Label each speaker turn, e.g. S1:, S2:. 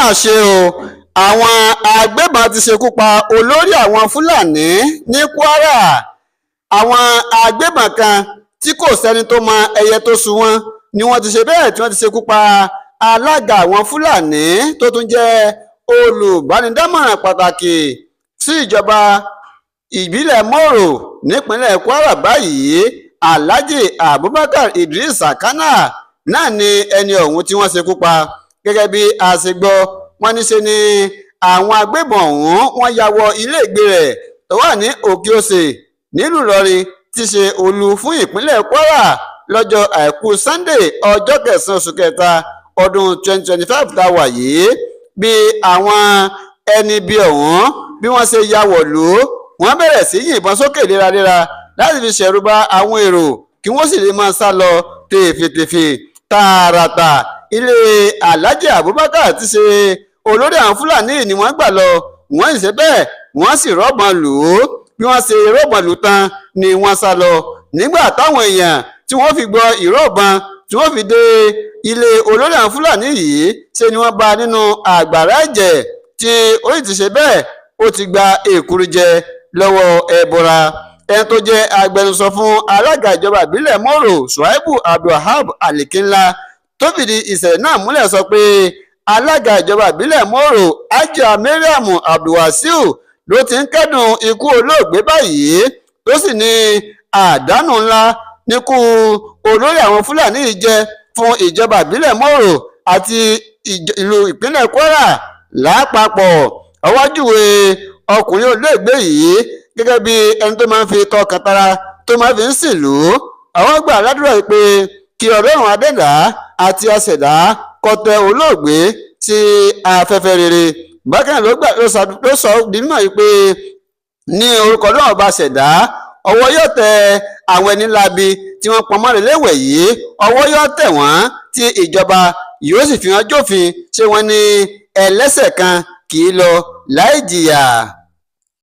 S1: mà ṣe o, àwọn agbébọn ti ṣekú pa olórí àwọn Fúlàní ní Kwara. Àwọn agbébọn kan tí kò sẹ́ni tó mọ ẹyẹ tó sú wọn ni wọ́n ti ṣe bẹ́ẹ̀ tí wọ́n ti ṣekú pa alága àwọn Fúlàní tó tún jẹ́ olùbánidámọ̀ràn pàtàkì sí ìjọba ìbílẹ̀ Moro nípínlẹ̀ Kwara báyìí. Alhaji Abubakar Idris Sakana náà ni ẹni ọ̀hún tí wọ́n ṣekú pa. Gẹ́gẹ́ bí a ṣe gbọ́, wọ́n ní ṣe ni àwọn agbébọn ọ̀hún wọ́n ya wọ ilé ìgbé rẹ̀ tó wà ní Òkè Òsè nílùú Ìlọrin tí ṣe olú fún ìpínlẹ̀ Kwara lọ́jọ́ àìkú Sunday ọjọ́ 9 oṣù kẹta ọdún 2025 tá a wà yìí. Bí àwọn ẹni bí ọ̀hún bí wọ́n ṣe ya wọ̀lú, wọ́n bẹ̀rẹ̀ sí yìnbọn sókè léraléra láti fi ṣẹ̀rù bà àwọn èrò kí wọ́n sì lè máa sá lọ tèfètèfè tààràtà. Ilé Alhaji Abubakar ti ṣe olórí àwọn Fúlàní ni wọ́n gbà lọ, wọ́n sì ṣe bẹ́ẹ̀ wọ́n sì rọ́bọ̀n lù ú. Bí wọ́n ṣe rọ́bọ̀n lù tán ni wọ́n sá lọ. Nígbà táwọn èèyàn tí wọ́n fi gbọ́ ìrọ́bọ̀n tí wọ́n fi dé ilé olórí àwọn Fúlàní yìí ṣe ni wọ́n bá nínú àgbàrá ẹ̀jẹ̀ tí ó sì ti ṣe bẹ́ẹ̀ ó ti gba èkúrú jẹ lọ́wọ́ ẹbọra. Ẹni tó jẹ́ agbẹnusọ fún alága ìjọba ìbílẹ̀ Moro Shuaibu Abdulwahab Alikinla tó fìdí ìṣẹ̀lẹ̀ náà múlẹ̀ sọ pé alága ìjọba ìbílẹ̀ Moro Ajia Mariam Abdulwasiu ló ti ń kẹ́dùn ikú olóògbé báyìí, tó sì ní àdánù ńlá níkú olórí àwọn Fúlàní yìí jẹ́ fún ìjọba ìbílẹ̀ Moro àti ìlú ìpínlẹ̀ Kwara lápapọ̀. Ọwọ́ júwe ọkùnrin olóògbé yìí gẹ́gẹ́ bí ẹni tó máa ń fi tọkàntara tó máa fi ń sìnlú. Àwọn gbà ládùúrà pé kí Ọlọ́run adẹ́dá àti aṣẹ̀dá kó tẹ́ olóògbé sí afẹ́fẹ́ rere. Bákan ló sọ di mímọ̀ pé ní orúkọ Ọlọ́run ọba ṣẹ̀dá, ọwọ́ yóò tẹ àwọn ẹni láabi tí wọ́n pọn mọ́lẹ̀ léwẹ̀ yìí, ọwọ́ yóò tẹ̀ wọ́n tí ìjọba yóò sì fi hàn jófin ṣé wọ́n ní ẹlẹ́ṣẹ̀ kan kì í lọ láì jìyà.